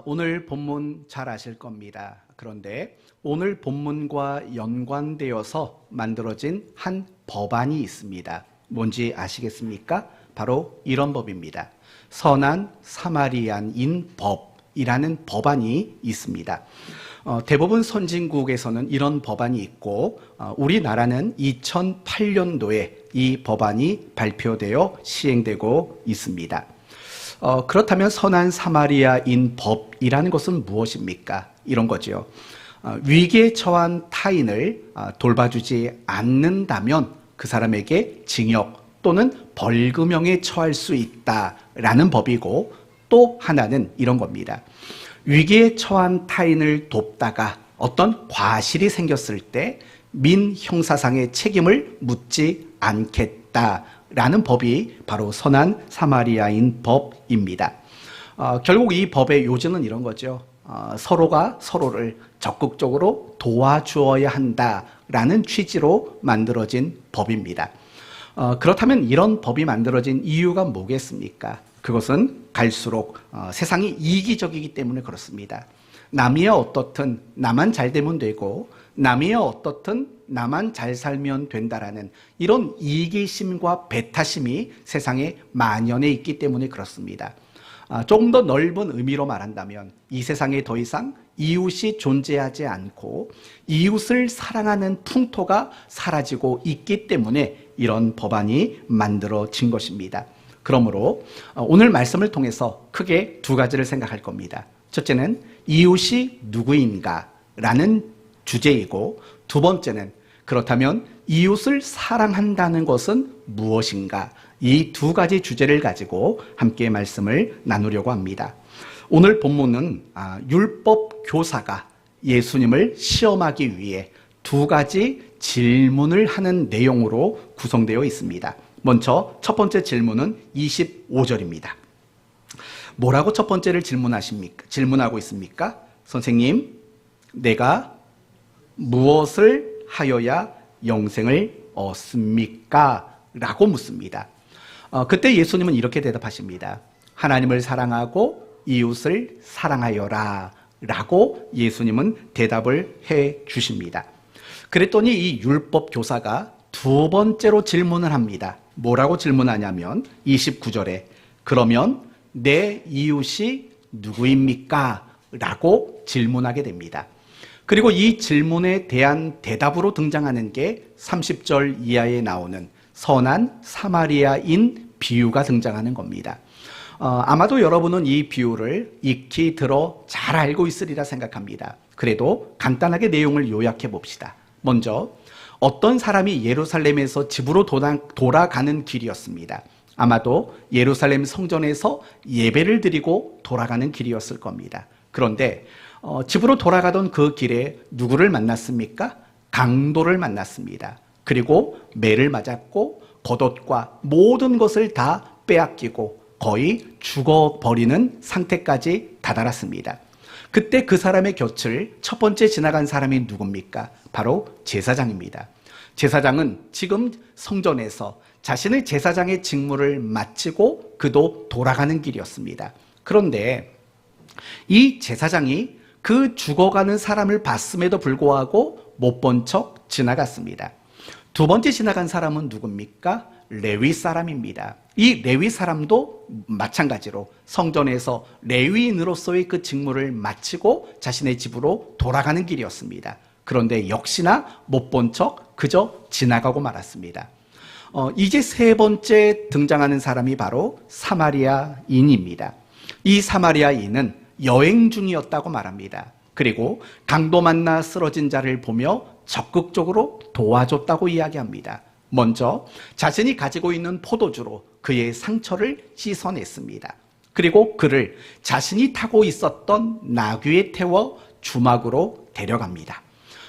오늘 본문 잘 아실 겁니다. 그런데 오늘 본문과 연관되어서 만들어진 한 법안이 있습니다. 뭔지 아시겠습니까? 바로 이런 법입니다. 선한 사마리아인 법이라는 법안이 있습니다. 대부분 선진국에서는 이런 법안이 있고 우리나라는 2008년도에 이 법안이 발표되어 시행되고 있습니다. 그렇다면 선한 사마리아인 법이라는 것은 무엇입니까? 이런 거죠. 위기에 처한 타인을 돌봐주지 않는다면 그 사람에게 징역 또는 벌금형에 처할 수 있다라는 법이고, 또 하나는 이런 겁니다. 위기에 처한 타인을 돕다가 어떤 과실이 생겼을 때 민형사상의 책임을 묻지 않겠다라는 법이 바로 선한 사마리아인 법입니다. 결국 이 법의 요지는 이런 거죠. 서로가 서로를 적극적으로 도와주어야 한다라는 취지로 만들어진 법입니다. 그렇다면 이런 법이 만들어진 이유가 뭐겠습니까? 그것은 갈수록 세상이 이기적이기 때문에 그렇습니다. 남이야 어떻든 나만 잘 되면 되고, 남이야 어떻든 나만 잘 살면 된다라는 이런 이기심과 배타심이 세상에 만연해 있기 때문에 그렇습니다. 조금 더 넓은 의미로 말한다면 이 세상에 더 이상 이웃이 존재하지 않고 이웃을 사랑하는 풍토가 사라지고 있기 때문에 이런 법안이 만들어진 것입니다. 그러므로 오늘 말씀을 통해서 크게 두 가지를 생각할 겁니다. 첫째는 이웃이 누구인가 라는 주제이고, 두 번째는 그렇다면 이웃을 사랑한다는 것은 무엇인가, 이 두 가지 주제를 가지고 함께 말씀을 나누려고 합니다. 오늘 본문은 율법 교사가 예수님을 시험하기 위해 두 가지 질문을 하는 내용으로 구성되어 있습니다. 먼저 첫 번째 질문은 25절입니다. 뭐라고 첫 번째를 질문하고 있습니까? 선생님, 내가 무엇을 하여야 영생을 얻습니까? 라고 묻습니다. 그때 예수님은 이렇게 대답하십니다. 하나님을 사랑하고 이웃을 사랑하여라 라고 예수님은 대답을 해 주십니다. 그랬더니 이 율법 교사가 두 번째로 질문을 합니다. 뭐라고 질문하냐면 29절에 그러면 내 이웃이 누구입니까? 라고 질문하게 됩니다. 그리고 이 질문에 대한 대답으로 등장하는 게 30절 이하에 나오는 선한 사마리아인 비유가 등장하는 겁니다. 아마도 여러분은 이 비유를 익히 들어 잘 알고 있으리라 생각합니다. 그래도 간단하게 내용을 요약해 봅시다. 먼저 어떤 사람이 예루살렘에서 집으로 돌아가는 길이었습니다. 아마도 예루살렘 성전에서 예배를 드리고 돌아가는 길이었을 겁니다. 그런데 집으로 돌아가던 그 길에 누구를 만났습니까? 강도를 만났습니다. 그리고 매를 맞았고 겉옷과 모든 것을 다 빼앗기고 거의 죽어버리는 상태까지 다다랐습니다. 그때 그 사람의 곁을 첫 번째 지나간 사람이 누굽니까? 바로 제사장입니다. 제사장은 지금 성전에서 자신의 제사장의 직무를 마치고 그도 돌아가는 길이었습니다. 그런데 이 제사장이 그 죽어가는 사람을 봤음에도 불구하고 못 본 척 지나갔습니다. 두 번째 지나간 사람은 누굽니까? 레위 사람입니다. 이 레위 사람도 마찬가지로 성전에서 레위인으로서의 그 직무를 마치고 자신의 집으로 돌아가는 길이었습니다. 그런데 역시나 못 본 척 그저 지나가고 말았습니다. 이제 세 번째 등장하는 사람이 바로 사마리아인입니다. 이 사마리아인은 여행 중이었다고 말합니다. 그리고 강도 만나 쓰러진 자를 보며 적극적으로 도와줬다고 이야기합니다. 먼저 자신이 가지고 있는 포도주로 그의 상처를 씻어냈습니다. 그리고 그를 자신이 타고 있었던 나귀에 태워 주막으로 데려갑니다.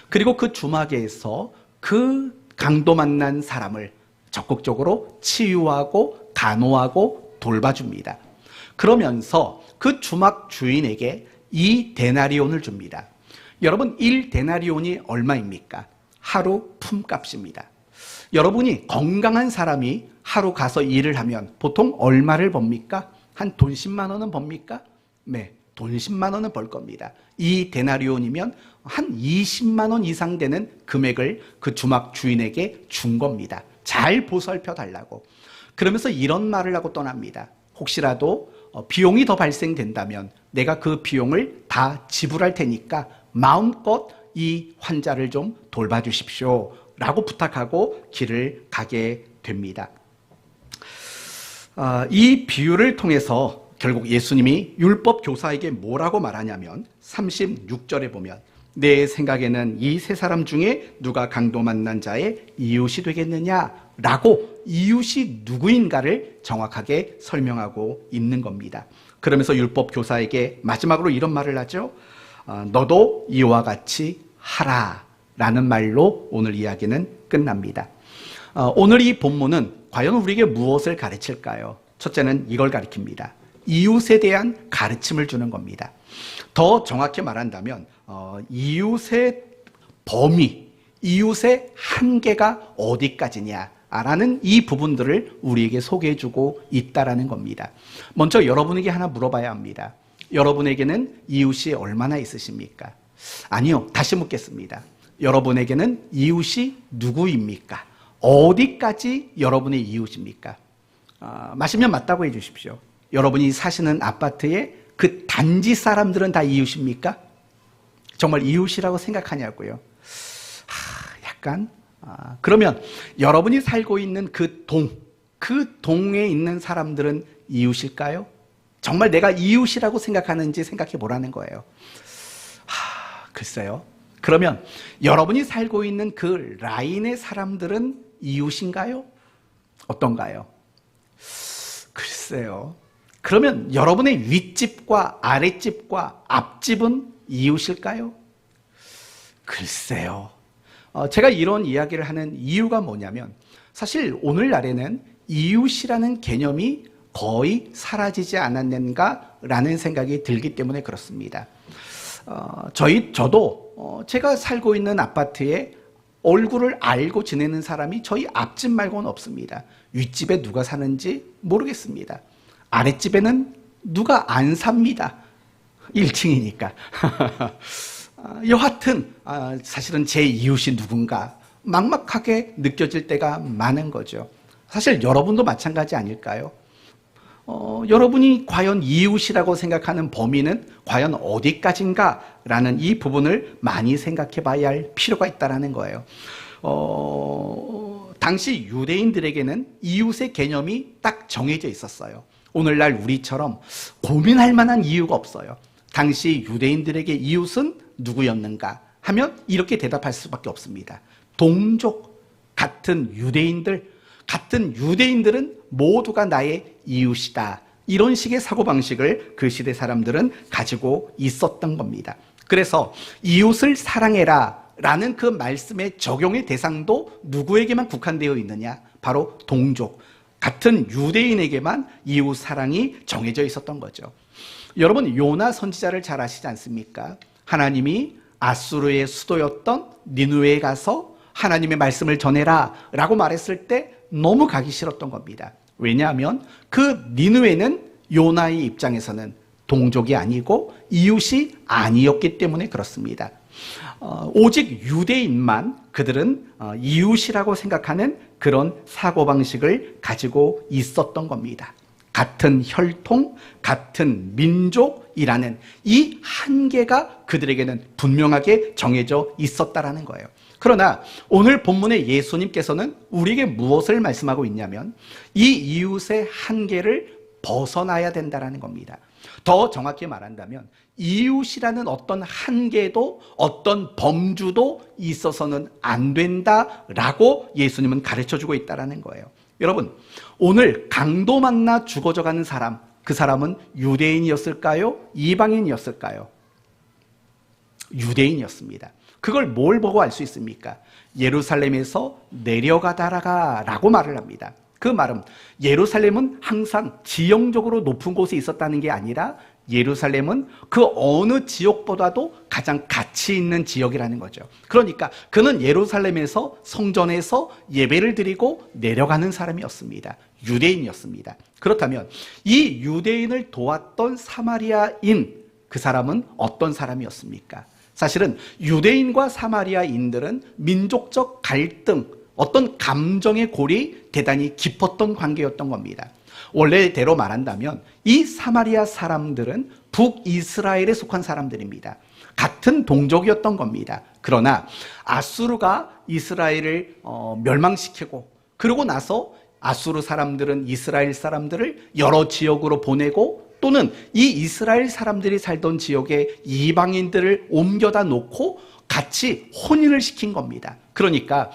그리고 그 주막에서 그 강도 만난 사람을 적극적으로 치유하고 간호하고 돌봐줍니다. 그러면서 그 주막 주인에게 2데나리온을 줍니다. 여러분, 1데나리온이 얼마입니까? 하루 품값입니다. 여러분이 건강한 사람이 하루 가서 일을 하면 보통 얼마를 법니까? 한 돈 10만 원은 법니까? 네, 돈 10만 원은 벌 겁니다. 이 데나리온이면 한 20만 원 이상 되는 금액을 그 주막 주인에게 준 겁니다. 잘 보살펴 달라고. 그러면서 이런 말을 하고 떠납니다. 혹시라도 비용이 더 발생된다면 내가 그 비용을 다 지불할 테니까 마음껏 이 환자를 좀 돌봐주십시오 라고 부탁하고 길을 가게 됩니다. 이 비유를 통해서 결국 예수님이 율법 교사에게 뭐라고 말하냐면 36절에 보면 내 생각에는 이 세 사람 중에 누가 강도 만난 자의 이웃이 되겠느냐라고 이웃이 누구인가를 정확하게 설명하고 있는 겁니다. 그러면서 율법 교사에게 마지막으로 이런 말을 하죠. 너도 이와 같이 하라 라는 말로 오늘 이야기는 끝납니다. 오늘 이 본문은 과연 우리에게 무엇을 가르칠까요? 첫째는 이걸 가르칩니다. 이웃에 대한 가르침을 주는 겁니다. 더 정확히 말한다면 이웃의 범위, 이웃의 한계가 어디까지냐라는 이 부분들을 우리에게 소개해주고 있다라는 겁니다. 먼저 여러분에게 하나 물어봐야 합니다. 여러분에게는 이웃이 얼마나 있으십니까? 아니요, 다시 묻겠습니다. 여러분에게는 이웃이 누구입니까? 어디까지 여러분의 이웃입니까? 맞으면 맞다고 해주십시오. 여러분이 사시는 아파트에 그 단지 사람들은 다 이웃입니까? 정말 이웃이라고 생각하냐고요. 약간 그러면 여러분이 살고 있는 그 동에 있는 사람들은 이웃일까요? 정말 내가 이웃이라고 생각하는지 생각해 보라는 거예요. 글쎄요. 그러면 여러분이 살고 있는 그 라인의 사람들은 이웃인가요? 어떤가요? 글쎄요. 그러면 여러분의 윗집과 아랫집과 앞집은 이웃일까요? 글쎄요. 제가 이런 이야기를 하는 이유가 뭐냐면 사실 오늘날에는 이웃이라는 개념이 거의 사라지지 않았는가라는 생각이 들기 때문에 그렇습니다. 저도 제가 살고 있는 아파트에 얼굴을 알고 지내는 사람이 저희 앞집 말고는 없습니다. 윗집에 누가 사는지 모르겠습니다. 아랫집에는 누가 안 삽니다. 1층이니까. 여하튼 사실은 제 이웃이 누군가 막막하게 느껴질 때가 많은 거죠. 사실 여러분도 마찬가지 아닐까요? 여러분이 과연 이웃이라고 생각하는 범위는 과연 어디까지인가라는 이 부분을 많이 생각해 봐야 할 필요가 있다는 거예요. 당시 유대인들에게는 이웃의 개념이 딱 정해져 있었어요. 오늘날 우리처럼 고민할 만한 이유가 없어요. 당시 유대인들에게 이웃은 누구였는가 하면 이렇게 대답할 수밖에 없습니다. 동족, 같은 유대인들은 모두가 나의 이웃이다. 이런 식의 사고방식을 그 시대 사람들은 가지고 있었던 겁니다. 그래서 이웃을 사랑해라 라는 그 말씀의 적용의 대상도 누구에게만 국한되어 있느냐? 바로 동족, 같은 유대인에게만 이웃 사랑이 정해져 있었던 거죠. 여러분, 요나 선지자를 잘 아시지 않습니까? 하나님이 아수르의 수도였던 니느웨에 가서 하나님의 말씀을 전해라 라고 말했을 때 너무 가기 싫었던 겁니다. 왜냐하면 그 니느웨는 요나의 입장에서는 동족이 아니고 이웃이 아니었기 때문에 그렇습니다. 오직 유대인만 그들은 이웃이라고 생각하는 그런 사고방식을 가지고 있었던 겁니다. 같은 혈통, 같은 민족이라는 이 한계가 그들에게는 분명하게 정해져 있었다라는 거예요. 그러나 오늘 본문의 예수님께서는 우리에게 무엇을 말씀하고 있냐면 이 이웃의 한계를 벗어나야 된다라는 겁니다. 더 정확히 말한다면 이웃이라는 어떤 한계도 어떤 범주도 있어서는 안 된다라고 예수님은 가르쳐주고 있다라는 거예요. 여러분, 오늘 강도 만나 죽어져가는 사람, 그 사람은 유대인이었을까요? 이방인이었을까요? 유대인이었습니다. 그걸 뭘 보고 알 수 있습니까? 예루살렘에서 내려가다라가 라고 말을 합니다. 그 말은 예루살렘은 항상 지형적으로 높은 곳에 있었다는 게 아니라 예루살렘은 그 어느 지역보다도 가장 가치 있는 지역이라는 거죠. 그러니까 그는 예루살렘에서 성전에서 예배를 드리고 내려가는 사람이었습니다. 유대인이었습니다. 그렇다면 이 유대인을 도왔던 사마리아인 그 사람은 어떤 사람이었습니까? 사실은 유대인과 사마리아인들은 민족적 갈등, 어떤 감정의 골이 대단히 깊었던 관계였던 겁니다. 원래대로 말한다면 이 사마리아 사람들은 북이스라엘에 속한 사람들입니다. 같은 동족이었던 겁니다. 그러나 아수르가 이스라엘을 멸망시키고 그러고 나서 아수르 사람들은 이스라엘 사람들을 여러 지역으로 보내고 또는 이 이스라엘 사람들이 살던 지역에 이방인들을 옮겨다 놓고 같이 혼인을 시킨 겁니다. 그러니까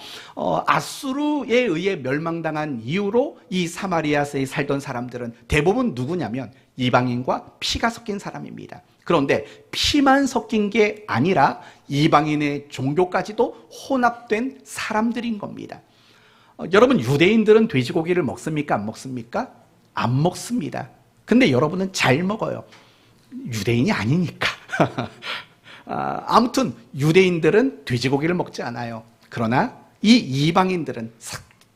아수르에 의해 멸망당한 이후로 이 사마리아에 살던 사람들은 대부분 누구냐면 이방인과 피가 섞인 사람입니다. 그런데 피만 섞인 게 아니라 이방인의 종교까지도 혼합된 사람들인 겁니다. 여러분, 유대인들은 돼지고기를 먹습니까? 안 먹습니까? 안 먹습니다. 근데 여러분은 잘 먹어요. 유대인이 아니니까. 아무튼 유대인들은 돼지고기를 먹지 않아요. 그러나 이 이방인들은,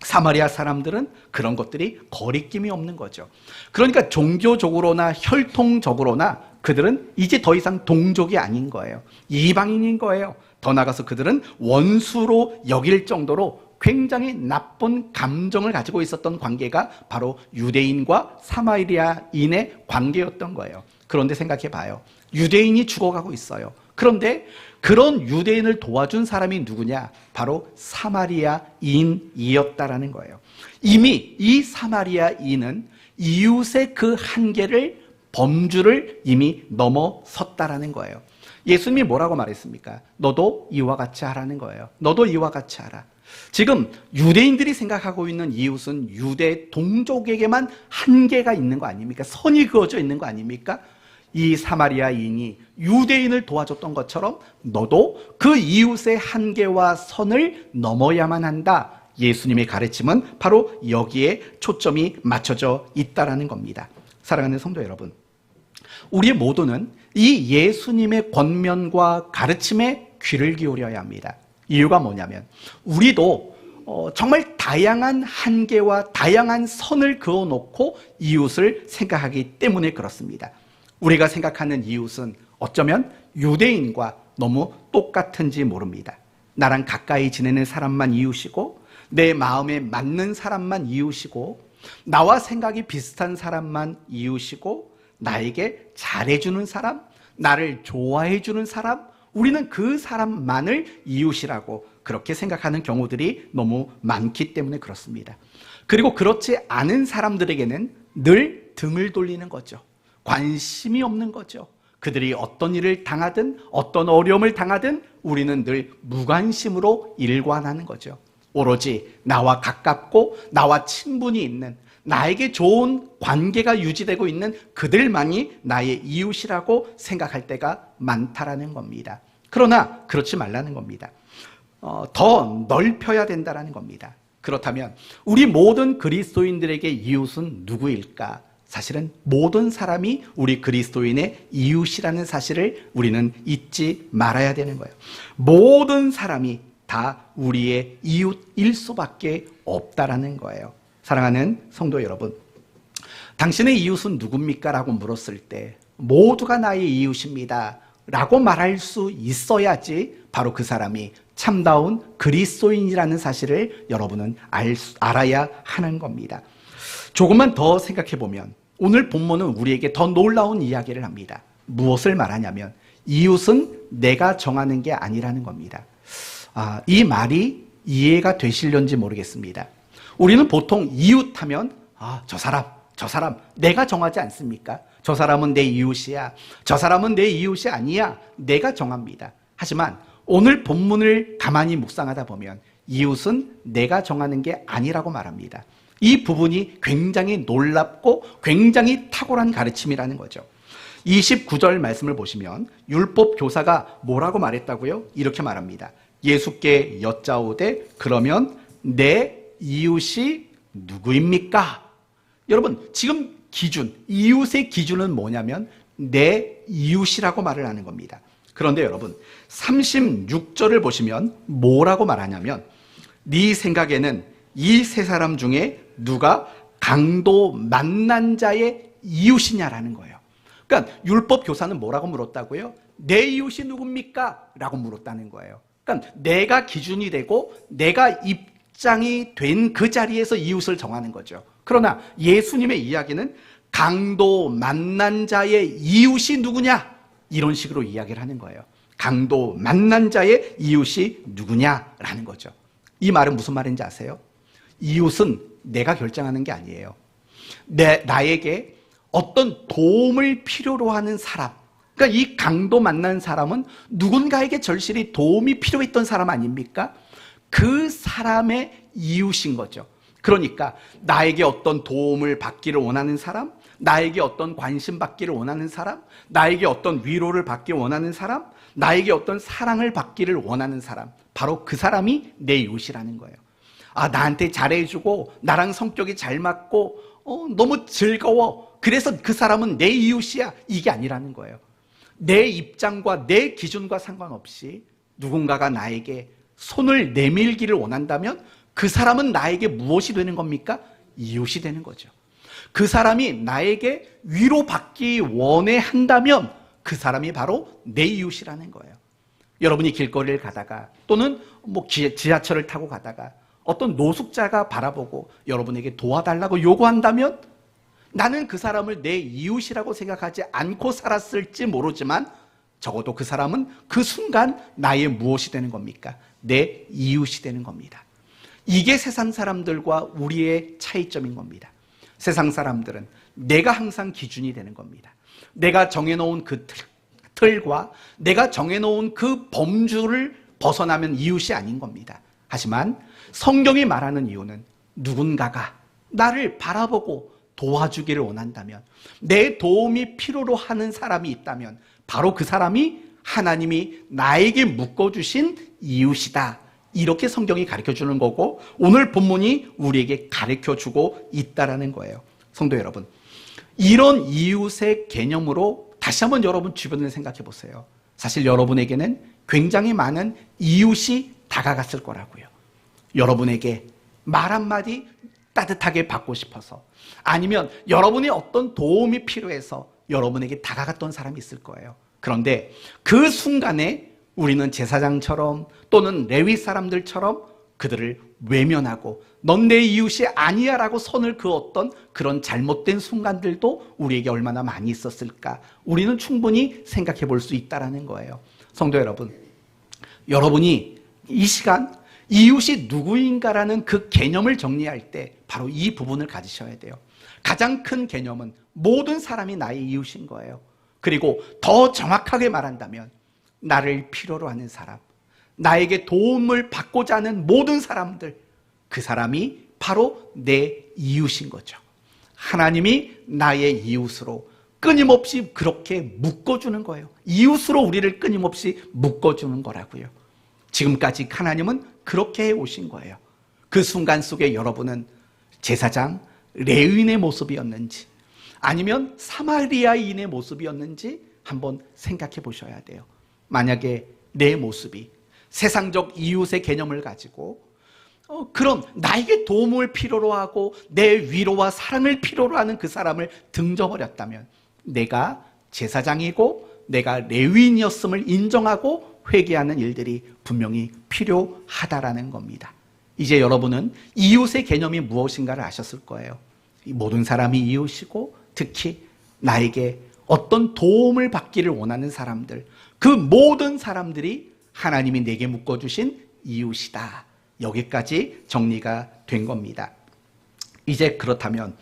사마리아 사람들은 그런 것들이 거리낌이 없는 거죠. 그러니까 종교적으로나 혈통적으로나 그들은 이제 더 이상 동족이 아닌 거예요. 이방인인 거예요. 더 나아가서 그들은 원수로 여길 정도로 굉장히 나쁜 감정을 가지고 있었던 관계가 바로 유대인과 사마리아인의 관계였던 거예요. 그런데 생각해 봐요. 유대인이 죽어가고 있어요. 그런데 그런 유대인을 도와준 사람이 누구냐? 바로 사마리아인이었다라는 거예요. 이미 이 사마리아인은 이웃의 그 한계를, 범주를 이미 넘어섰다라는 거예요. 예수님이 뭐라고 말했습니까? 너도 이와 같이 하라는 거예요. 너도 이와 같이 하라. 지금 유대인들이 생각하고 있는 이웃은 유대 동족에게만 한계가 있는 거 아닙니까? 선이 그어져 있는 거 아닙니까? 이 사마리아인이 유대인을 도와줬던 것처럼 너도 그 이웃의 한계와 선을 넘어야만 한다. 예수님의 가르침은 바로 여기에 초점이 맞춰져 있다라는 겁니다. 사랑하는 성도 여러분, 우리 모두는 이 예수님의 권면과 가르침에 귀를 기울여야 합니다. 이유가 뭐냐면 우리도 정말 다양한 한계와 다양한 선을 그어놓고 이웃을 생각하기 때문에 그렇습니다. 우리가 생각하는 이웃은 어쩌면 유대인과 너무 똑같은지 모릅니다. 나랑 가까이 지내는 사람만 이웃이고 내 마음에 맞는 사람만 이웃이고 나와 생각이 비슷한 사람만 이웃이고 나에게 잘해주는 사람, 나를 좋아해주는 사람, 우리는 그 사람만을 이웃이라고 그렇게 생각하는 경우들이 너무 많기 때문에 그렇습니다. 그리고 그렇지 않은 사람들에게는 늘 등을 돌리는 거죠. 관심이 없는 거죠. 그들이 어떤 일을 당하든 어떤 어려움을 당하든 우리는 늘 무관심으로 일관하는 거죠. 오로지 나와 가깝고 나와 친분이 있는, 나에게 좋은 관계가 유지되고 있는 그들만이 나의 이웃이라고 생각할 때가 많다라는 겁니다. 그러나 그렇지 말라는 겁니다. 더 넓혀야 된다라는 겁니다. 그렇다면 우리 모든 그리스도인들에게 이웃은 누구일까? 사실은 모든 사람이 우리 그리스도인의 이웃이라는 사실을 우리는 잊지 말아야 되는 거예요. 모든 사람이 다 우리의 이웃일 수밖에 없다라는 거예요. 사랑하는 성도 여러분, 당신의 이웃은 누굽니까? 라고 물었을 때 모두가 나의 이웃입니다 라고 말할 수 있어야지 바로 그 사람이 참다운 그리스도인이라는 사실을 여러분은 알아야 하는 겁니다. 조금만 더 생각해 보면 오늘 본문은 우리에게 더 놀라운 이야기를 합니다. 무엇을 말하냐면 이웃은 내가 정하는 게 아니라는 겁니다. 이 말이 이해가 되실런지 모르겠습니다. 우리는 보통 이웃하면 저 사람 내가 정하지 않습니까? 저 사람은 내 이웃이야. 저 사람은 내 이웃이 아니야. 내가 정합니다. 하지만 오늘 본문을 가만히 묵상하다 보면 이웃은 내가 정하는 게 아니라고 말합니다. 이 부분이 굉장히 놀랍고 굉장히 탁월한 가르침이라는 거죠. 29절 말씀을 보시면 율법 교사가 뭐라고 말했다고요? 이렇게 말합니다. 예수께 여짜오되 그러면 내 이웃이 누구입니까? 여러분, 지금 기준, 이웃의 기준은 뭐냐면 내 이웃이라고 말을 하는 겁니다. 그런데 여러분, 36절을 보시면 뭐라고 말하냐면 네 생각에는 이 세 사람 중에 누가 강도 만난 자의 이웃이냐라는 거예요. 그러니까 율법 교사는 뭐라고 물었다고요? 내 이웃이 누굽니까? 라고 물었다는 거예요. 그러니까 내가 기준이 되고 내가 입장이 된 그 자리에서 이웃을 정하는 거죠. 그러나 예수님의 이야기는 강도 만난 자의 이웃이 누구냐? 이런 식으로 이야기를 하는 거예요. 강도 만난 자의 이웃이 누구냐라는 거죠. 이 말은 무슨 말인지 아세요? 이웃은 내가 결정하는 게 아니에요. 나에게 어떤 도움을 필요로 하는 사람, 그러니까 이 강도 만난 사람은 누군가에게 절실히 도움이 필요했던 사람 아닙니까? 그 사람의 이웃인 거죠. 그러니까 나에게 어떤 도움을 받기를 원하는 사람, 나에게 어떤 관심 받기를 원하는 사람, 나에게 어떤 위로를 받기 원하는 사람, 나에게 어떤 사랑을 받기를 원하는 사람, 바로 그 사람이 내 이웃이라는 거예요. 아, 나한테 잘해주고 나랑 성격이 잘 맞고 너무 즐거워, 그래서 그 사람은 내 이웃이야, 이게 아니라는 거예요. 내 입장과 내 기준과 상관없이 누군가가 나에게 손을 내밀기를 원한다면 그 사람은 나에게 무엇이 되는 겁니까? 이웃이 되는 거죠. 그 사람이 나에게 위로받기 원해 한다면 그 사람이 바로 내 이웃이라는 거예요. 여러분이 길거리를 가다가 또는 지하철을 타고 가다가 어떤 노숙자가 바라보고 여러분에게 도와달라고 요구한다면 나는 그 사람을 내 이웃이라고 생각하지 않고 살았을지 모르지만 적어도 그 사람은 그 순간 나의 무엇이 되는 겁니까? 내 이웃이 되는 겁니다. 이게 세상 사람들과 우리의 차이점인 겁니다. 세상 사람들은 내가 항상 기준이 되는 겁니다. 내가 정해놓은 그 틀과 내가 정해놓은 그 범주를 벗어나면 이웃이 아닌 겁니다. 하지만 성경이 말하는 이유는 누군가가 나를 바라보고 도와주기를 원한다면, 내 도움이 필요로 하는 사람이 있다면 바로 그 사람이 하나님이 나에게 묶어주신 이웃이다, 이렇게 성경이 가르쳐주는 거고 오늘 본문이 우리에게 가르쳐주고 있다라는 거예요. 성도 여러분, 이런 이웃의 개념으로 다시 한번 여러분 주변을 생각해 보세요. 사실 여러분에게는 굉장히 많은 이웃이 다가갔을 거라고요. 여러분에게 말 한마디 따뜻하게 받고 싶어서, 아니면 여러분의 어떤 도움이 필요해서 여러분에게 다가갔던 사람이 있을 거예요. 그런데 그 순간에 우리는 제사장처럼 또는 레위 사람들처럼 그들을 외면하고 넌 내 이웃이 아니야 라고 선을 그었던 그런 잘못된 순간들도 우리에게 얼마나 많이 있었을까, 우리는 충분히 생각해 볼 수 있다는 거예요. 성도 여러분, 여러분이 이 시간 이웃이 누구인가라는 그 개념을 정리할 때 바로 이 부분을 가지셔야 돼요. 가장 큰 개념은 모든 사람이 나의 이웃인 거예요. 그리고 더 정확하게 말한다면 나를 필요로 하는 사람, 나에게 도움을 받고자 하는 모든 사람들, 그 사람이 바로 내 이웃인 거죠. 하나님이 나의 이웃으로 끊임없이 그렇게 묶어주는 거예요. 이웃으로 우리를 끊임없이 묶어주는 거라고요. 지금까지 하나님은 그렇게 해오신 거예요. 그 순간 속에 여러분은 제사장, 레위인의 모습이었는지 아니면 사마리아인의 모습이었는지 한번 생각해 보셔야 돼요. 만약에 내 모습이 세상적 이웃의 개념을 가지고 그럼 나에게 도움을 필요로 하고 내 위로와 사랑을 필요로 하는 그 사람을 등져버렸다면 내가 제사장이고 내가 레위인이었음을 인정하고 회개하는 일들이 분명히 필요하다라는 겁니다. 이제 여러분은 이웃의 개념이 무엇인가를 아셨을 거예요. 모든 사람이 이웃이고 특히 나에게 어떤 도움을 받기를 원하는 사람들, 그 모든 사람들이 하나님이 내게 묶어주신 이웃이다. 여기까지 정리가 된 겁니다. 이제 그렇다면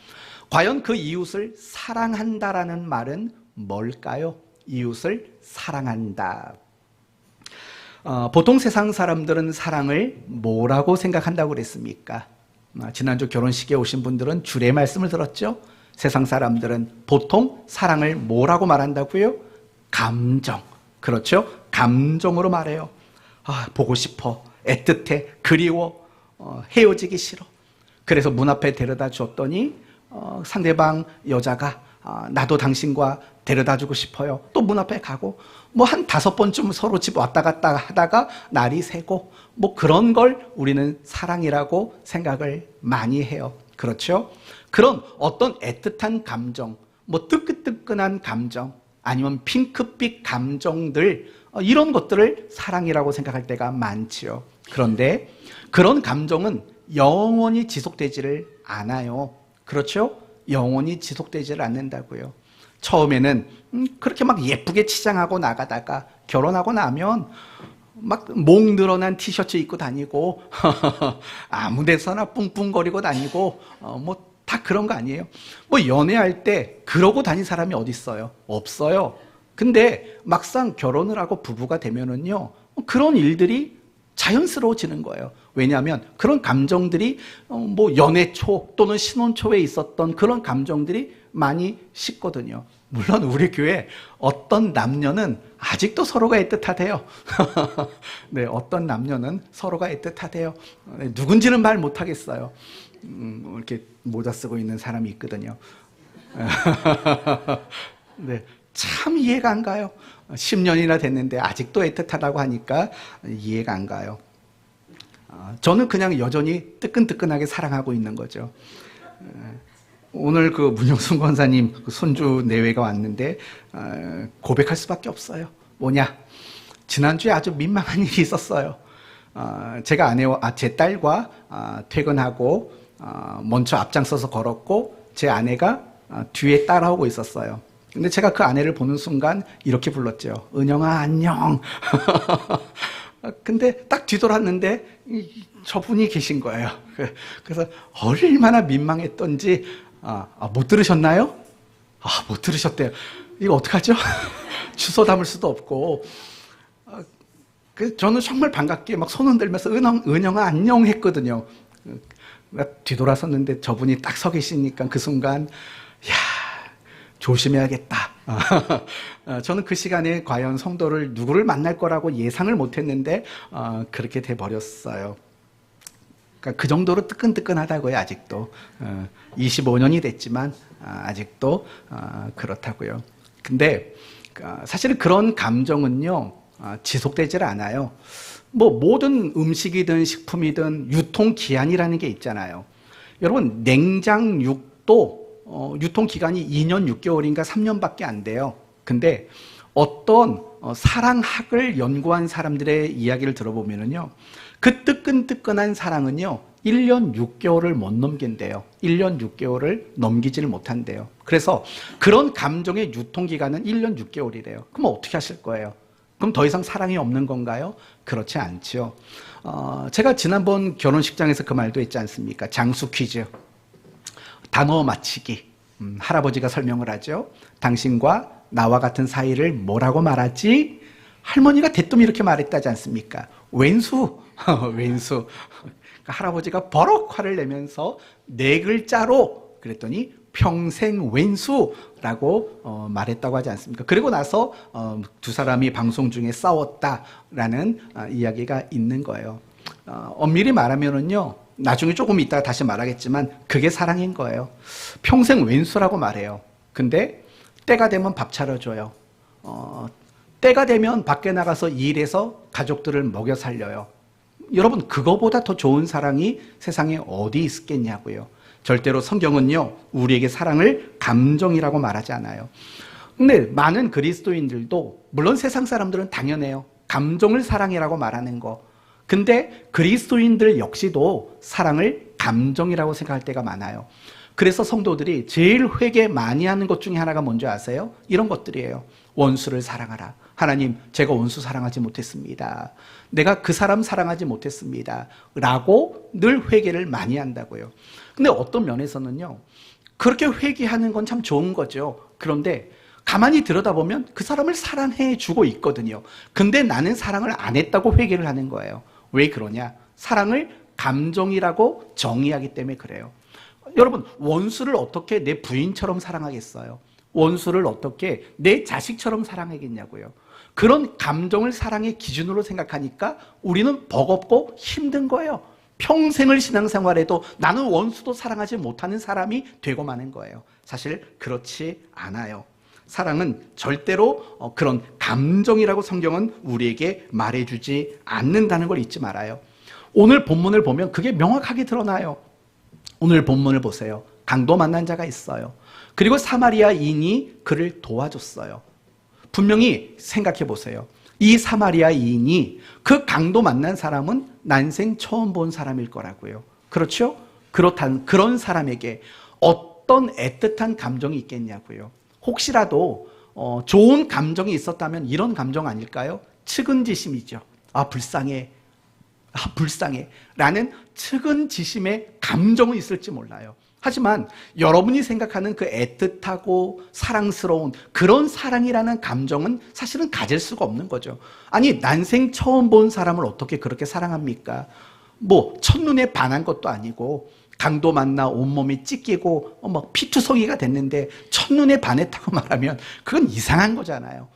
과연 그 이웃을 사랑한다라는 말은 뭘까요? 이웃을 사랑한다. 보통 세상 사람들은 사랑을 뭐라고 생각한다고 그랬습니까? 지난주 결혼식에 오신 분들은 주례 말씀을 들었죠? 세상 사람들은 보통 사랑을 뭐라고 말한다고요? 감정. 그렇죠? 감정으로 말해요. 보고 싶어, 애틋해, 그리워, 헤어지기 싫어. 그래서 문 앞에 데려다 줬더니 상대방 여자가 나도 당신과 데려다 주고 싶어요. 또 문 앞에 가고 한 5번쯤 서로 집 왔다 갔다 하다가 날이 새고 그런 걸 우리는 사랑이라고 생각을 많이 해요. 그렇죠? 그런 어떤 애틋한 감정, 뜨끈뜨끈한 감정, 아니면 핑크빛 감정들, 이런 것들을 사랑이라고 생각할 때가 많지요. 그런데 그런 감정은 영원히 지속되지를 않아요. 그렇죠? 영원히 지속되지를 않는다고요. 처음에는 그렇게 막 예쁘게 치장하고 나가다가 결혼하고 나면 막 목 늘어난 티셔츠 입고 다니고 아무 데서나 뿡뿡거리고 다니고 뭐 다 그런 거 아니에요? 뭐 연애할 때 그러고 다닌 사람이 어디 있어요? 없어요. 근데 막상 결혼을 하고 부부가 되면은요, 그런 일들이 자연스러워지는 거예요. 왜냐하면 그런 감정들이 뭐 연애 초 또는 신혼 초에 있었던 그런 감정들이 많이 식거든요. 물론 우리 교회 어떤 남녀는 아직도 서로가 애틋하대요. 네, 어떤 남녀는 서로가 애틋하대요. 누군지는 말 못하겠어요. 이렇게 모자 쓰고 있는 사람이 있거든요. 네, 참 이해가 안 가요. 10년이나 됐는데 아직도 애틋하다고 하니까 이해가 안 가요. 저는 그냥 여전히 뜨끈뜨끈하게 사랑하고 있는 거죠. 오늘 그 문영순 권사님 그 손주 내외가 왔는데 고백할 수밖에 없어요. 뭐냐? 지난주에 아주 민망한 일이 있었어요. 제가 제 딸과 퇴근하고 먼저 앞장서서 걸었고 제 아내가 뒤에 따라오고 있었어요. 근데 제가 그 아내를 보는 순간 이렇게 불렀죠. 은영아 안녕. 근데 딱 뒤돌았는데 저분이 계신 거예요. 그래서 얼마나 민망했던지. 못 들으셨나요? 못 들으셨대요. 이거 어떡하죠? 주소 담을 수도 없고. 저는 정말 반갑게 막 손 흔들면서 은영아 안녕 했거든요. 뒤돌아섰는데 저분이 딱 서 계시니까 그 순간 야, 조심해야겠다. 저는 그 시간에 과연 성도를 누구를 만날 거라고 예상을 못했는데 그렇게 돼버렸어요. 그러니까 그 정도로 뜨끈뜨끈하다고요. 아직도 25년이 됐지만 아직도 그렇다고요. 근데 사실은 그런 감정은요 지속되질 않아요. 뭐 모든 음식이든 식품이든 유통기한이라는 게 있잖아요. 여러분 냉장육도 유통기간이 2년 6개월인가 3년밖에 안 돼요. 근데 어떤 사랑학을 연구한 사람들의 이야기를 들어보면은요, 그 뜨끈뜨끈한 사랑은요 1년 6개월을 못 넘긴대요. 1년 6개월을 넘기지를 못한대요. 그래서 그런 감정의 유통기간은 1년 6개월이래요. 그럼 어떻게 하실 거예요? 그럼 더 이상 사랑이 없는 건가요? 그렇지 않죠. 제가 지난번 결혼식장에서 그 말도 했지 않습니까? 장수 퀴즈. 단어 맞히기. 할아버지가 설명을 하죠. 당신과 나와 같은 사이를 뭐라고 말하지? 할머니가 대뜸 이렇게 말했다지 않습니까? 왼수. 왼수. 그러니까 할아버지가 버럭 화를 내면서 4글자로 그랬더니 평생 왼수라고 말했다고 하지 않습니까? 그리고 나서 두 사람이 방송 중에 싸웠다라는 이야기가 있는 거예요. 엄밀히 말하면은요, 나중에 조금 이따가 다시 말하겠지만 그게 사랑인 거예요. 평생 왼수라고 말해요. 근데 때가 되면 밥 차려줘요. 때가 되면 밖에 나가서 일해서 가족들을 먹여 살려요. 여러분, 그거보다 더 좋은 사랑이 세상에 어디 있겠냐고요. 절대로 성경은요, 우리에게 사랑을 감정이라고 말하지 않아요. 근데 많은 그리스도인들도, 물론 세상 사람들은 당연해요. 감정을 사랑이라고 말하는 거. 근데 그리스도인들 역시도 사랑을 감정이라고 생각할 때가 많아요. 그래서 성도들이 제일 회개 많이 하는 것 중에 하나가 뭔지 아세요? 이런 것들이에요. 원수를 사랑하라. 하나님, 제가 원수 사랑하지 못했습니다. 내가 그 사람 사랑하지 못했습니다. 라고 늘 회개를 많이 한다고요. 근데 어떤 면에서는요, 그렇게 회개하는 건 참 좋은 거죠. 그런데 가만히 들여다보면 그 사람을 사랑해 주고 있거든요. 근데 나는 사랑을 안 했다고 회개를 하는 거예요. 왜 그러냐? 사랑을 감정이라고 정의하기 때문에 그래요. 여러분, 원수를 어떻게 내 부인처럼 사랑하겠어요? 원수를 어떻게 내 자식처럼 사랑하겠냐고요. 그런 감정을 사랑의 기준으로 생각하니까 우리는 버겁고 힘든 거예요. 평생을 신앙생활해도 나는 원수도 사랑하지 못하는 사람이 되고 마는 거예요. 사실 그렇지 않아요. 사랑은 절대로 그런 감정이라고 성경은 우리에게 말해주지 않는다는 걸 잊지 말아요. 오늘 본문을 보면 그게 명확하게 드러나요. 오늘 본문을 보세요. 강도 만난 자가 있어요. 그리고 사마리아인이 그를 도와줬어요. 분명히 생각해 보세요. 이 사마리아인이 그 강도 만난 사람은 난생 처음 본 사람일 거라고요. 그렇죠? 그렇다는 그런 사람에게 어떤 애틋한 감정이 있겠냐고요. 혹시라도 좋은 감정이 있었다면 이런 감정 아닐까요? 측은지심이죠. 아, 불쌍해. 아, 불쌍해. 라는 측은지심의 감정은 있을지 몰라요. 하지만 여러분이 생각하는 그 애틋하고 사랑스러운 그런 사랑이라는 감정은 사실은 가질 수가 없는 거죠. 아니, 난생 처음 본 사람을 어떻게 그렇게 사랑합니까? 뭐 첫눈에 반한 것도 아니고 강도 만나 온몸이 찢기고 막 피투성이가 됐는데 첫눈에 반했다고 말하면 그건 이상한 거잖아요.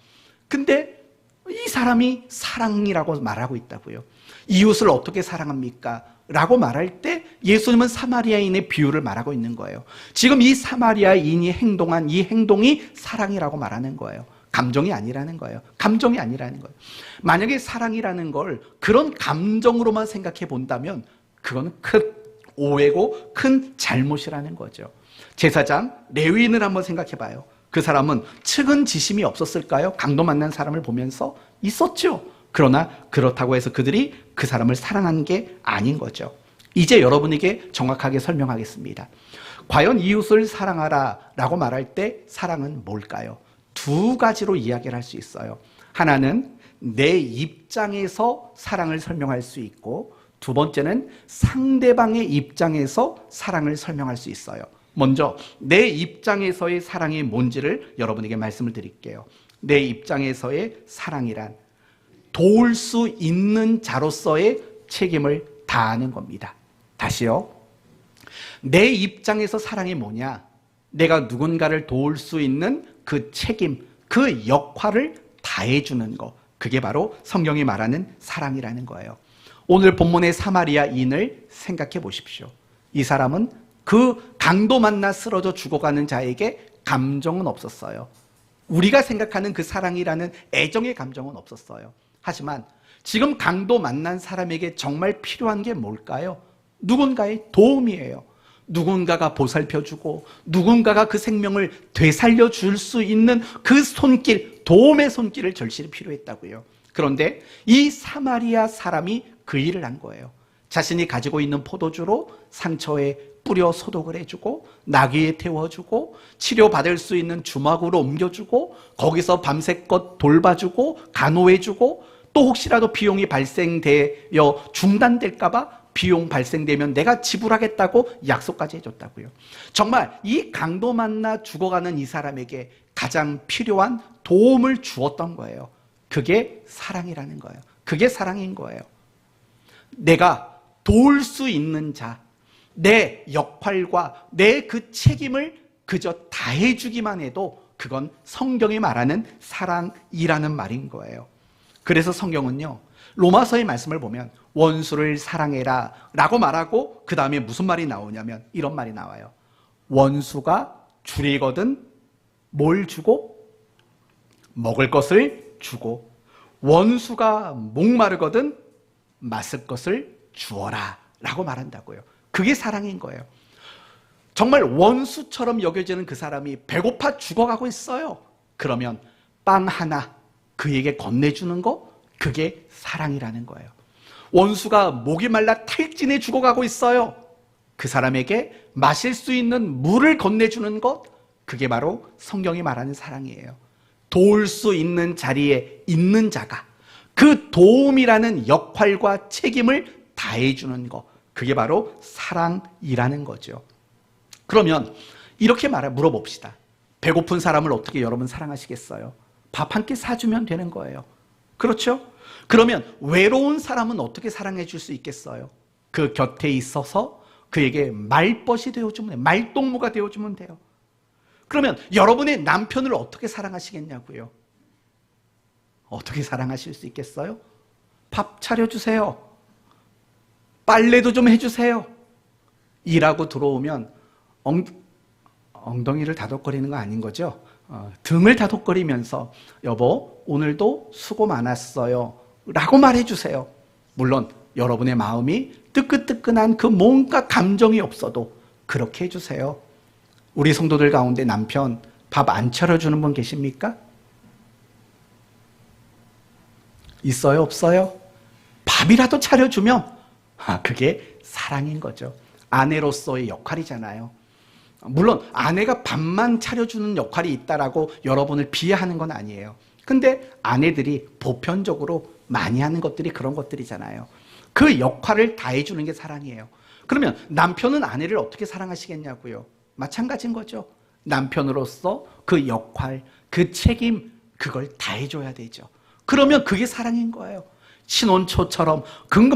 근데 이 사람이 사랑이라고 말하고 있다고요. 이웃을 어떻게 사랑합니까? 라고 말할 때 예수님은 사마리아인의 비유를 말하고 있는 거예요. 지금 이 사마리아인이 행동한 이 행동이 사랑이라고 말하는 거예요. 감정이 아니라는 거예요. 감정이 아니라는 거예요. 만약에 사랑이라는 걸 그런 감정으로만 생각해 본다면 그건 큰 오해고 큰 잘못이라는 거죠. 제사장 레위인을 한번 생각해 봐요. 그 사람은 측은지심이 없었을까요? 강도 만난 사람을 보면서 있었죠. 그러나 그렇다고 해서 그들이 그 사람을 사랑한 게 아닌 거죠. 이제 여러분에게 정확하게 설명하겠습니다. 과연 이웃을 사랑하라 라고 말할 때 사랑은 뭘까요? 두 가지로 이야기를 할 수 있어요. 하나는 내 입장에서 사랑을 설명할 수 있고, 두 번째는 상대방의 입장에서 사랑을 설명할 수 있어요. 먼저 내 입장에서의 사랑이 뭔지를 여러분에게 말씀을 드릴게요. 내 입장에서의 사랑이란 도울 수 있는 자로서의 책임을 다하는 겁니다. 다시요. 내 입장에서 사랑이 뭐냐? 내가 누군가를 도울 수 있는 그 책임, 그 역할을 다해주는 거. 그게 바로 성경이 말하는 사랑이라는 거예요. 오늘 본문의 사마리아인을 생각해 보십시오. 이 사람은 그 강도 만나 쓰러져 죽어가는 자에게 감정은 없었어요. 우리가 생각하는 그 사랑이라는 애정의 감정은 없었어요. 하지만 지금 강도 만난 사람에게 정말 필요한 게 뭘까요? 누군가의 도움이에요. 누군가가 보살펴주고 누군가가 그 생명을 되살려 줄 수 있는 그 손길, 도움의 손길을 절실히 필요했다고요. 그런데 이 사마리아 사람이 그 일을 한 거예요. 자신이 가지고 있는 포도주로 상처에 뿌려 소독을 해주고 나귀에 태워주고 치료받을 수 있는 주막으로 옮겨주고 거기서 밤새껏 돌봐주고 간호해주고 또 혹시라도 비용이 발생되어 중단될까 봐 비용 발생되면 내가 지불하겠다고 약속까지 해줬다고요. 정말 이 강도 만나 죽어가는 이 사람에게 가장 필요한 도움을 주었던 거예요. 그게 사랑이라는 거예요. 그게 사랑인 거예요. 내가 도울 수 있는 자, 내 역할과 내 그 책임을 그저 다해주기만 해도 그건 성경이 말하는 사랑이라는 말인 거예요. 그래서 성경은요, 로마서의 말씀을 보면 원수를 사랑해라 라고 말하고 그 다음에 무슨 말이 나오냐면 이런 말이 나와요. 원수가 줄이거든 뭘 주고? 먹을 것을 주고, 원수가 목마르거든 마실 것을 주어라 라고 말한다고요. 그게 사랑인 거예요. 정말 원수처럼 여겨지는 그 사람이 배고파 죽어가고 있어요. 그러면 빵 하나 그에게 건네주는 거, 그게 사랑이라는 거예요. 원수가 목이 말라 탈진해 죽어가고 있어요. 그 사람에게 마실 수 있는 물을 건네주는 것, 그게 바로 성경이 말하는 사랑이에요. 도울 수 있는 자리에 있는 자가 그 도움이라는 역할과 책임을 다해주는 것, 그게 바로 사랑이라는 거죠. 그러면 이렇게 물어봅시다. 배고픈 사람을 어떻게 여러분 사랑하시겠어요? 밥 한 끼 사주면 되는 거예요. 그렇죠? 그러면 외로운 사람은 어떻게 사랑해 줄 수 있겠어요? 그 곁에 있어서 그에게 말벗이 되어주면 돼요. 말동무가 되어주면 돼요. 그러면 여러분의 남편을 어떻게 사랑하시겠냐고요? 어떻게 사랑하실 수 있겠어요? 밥 차려주세요. 빨래도 좀 해주세요. 일하고 들어오면 엉덩이를 다독거리는 거 아닌 거죠? 등을 다독거리면서 여보 오늘도 수고 많았어요 라고 말해주세요. 물론 여러분의 마음이 뜨끈뜨끈한 그 뭔가 감정이 없어도 그렇게 해주세요. 우리 성도들 가운데 남편 밥 안 차려주는 분 계십니까? 있어요, 없어요? 밥이라도 차려주면 그게 사랑인 거죠. 아내로서의 역할이잖아요. 물론 아내가 밥만 차려주는 역할이 있다라고 여러분을 비하하는 건 아니에요. 근데 아내들이 보편적으로 많이 하는 것들이 그런 것들이잖아요. 그 역할을 다해주는 게 사랑이에요. 그러면 남편은 아내를 어떻게 사랑하시겠냐고요? 마찬가지인 거죠. 남편으로서 그 역할, 그 책임, 그걸 다해줘야 되죠. 그러면 그게 사랑인 거예요. 신혼초처럼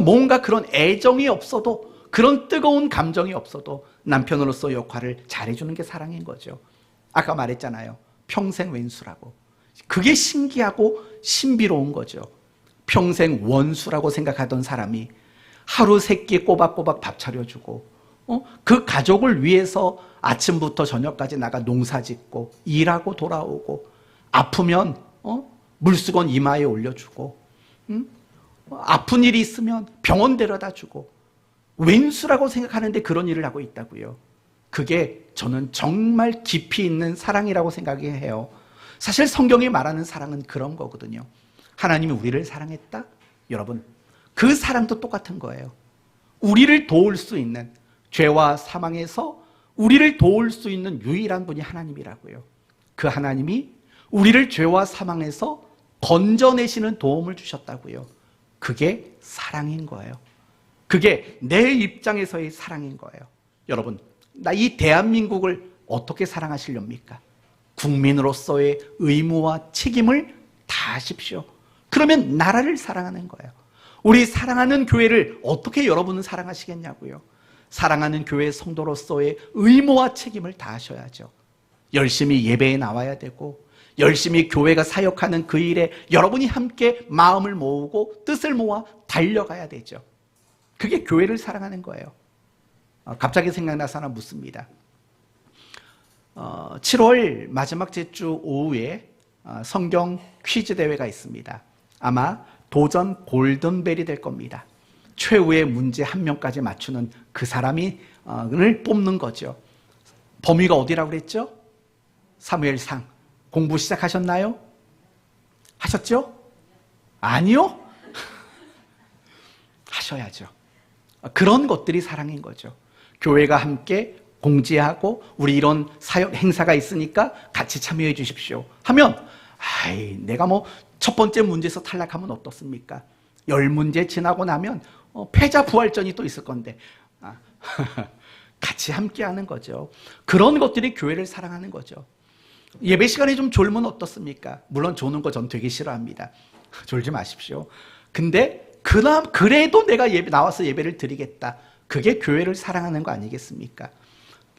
뭔가 그런 애정이 없어도, 그런 뜨거운 감정이 없어도 남편으로서 역할을 잘해주는 게 사랑인 거죠. 아까 말했잖아요. 평생 왼수라고. 그게 신기하고 신비로운 거죠. 평생 원수라고 생각하던 사람이 하루 세 끼 꼬박꼬박 밥 차려주고, 그 가족을 위해서 아침부터 저녁까지 나가 농사 짓고 일하고 돌아오고, 아프면 물수건 이마에 올려주고, 아픈 일이 있으면 병원 데려다 주고, 왼수라고 생각하는데 그런 일을 하고 있다고요. 그게 저는 정말 깊이 있는 사랑이라고 생각해요. 사실 성경이 말하는 사랑은 그런 거거든요. 하나님이 우리를 사랑했다? 여러분, 그 사랑도 똑같은 거예요. 우리를 도울 수 있는, 죄와 사망에서 우리를 도울 수 있는 유일한 분이 하나님이라고요. 그 하나님이 우리를 죄와 사망에서 건져내시는 도움을 주셨다고요. 그게 사랑인 거예요. 그게 내 입장에서의 사랑인 거예요. 여러분, 나 이 대한민국을 어떻게 사랑하시렵니까? 국민으로서의 의무와 책임을 다하십시오. 그러면 나라를 사랑하는 거예요. 우리 사랑하는 교회를 어떻게 여러분은 사랑하시겠냐고요? 사랑하는 교회 성도로서의 의무와 책임을 다하셔야죠. 열심히 예배에 나와야 되고, 열심히 교회가 사역하는 그 일에 여러분이 함께 마음을 모으고 뜻을 모아 달려가야 되죠. 그게 교회를 사랑하는 거예요. 갑자기 생각나서 하나 묻습니다. 7월 마지막 주 오후에 성경 퀴즈 대회가 있습니다. 아마 도전 골든벨이 될 겁니다. 최후의 문제 한 명까지 맞추는 그 사람을 뽑는 거죠. 범위가 어디라고 그랬죠? 사무엘상. 공부 시작하셨나요? 하셨죠? 아니요? 하셔야죠. 그런 것들이 사랑인 거죠. 교회가 함께 공지하고 우리 이런 사역 행사가 있으니까 같이 참여해 주십시오 하면, 내가 첫 번째 문제에서 탈락하면 어떻습니까? 10문제 지나고 나면 패자 부활전이 또 있을 건데 같이 함께 하는 거죠. 그런 것들이 교회를 사랑하는 거죠. 예배 시간에 좀 졸면 어떻습니까? 물론 조는 거 전 되게 싫어합니다. 졸지 마십시오. 근데 그래도 내가 나와서 예배를 드리겠다. 그게 교회를 사랑하는 거 아니겠습니까?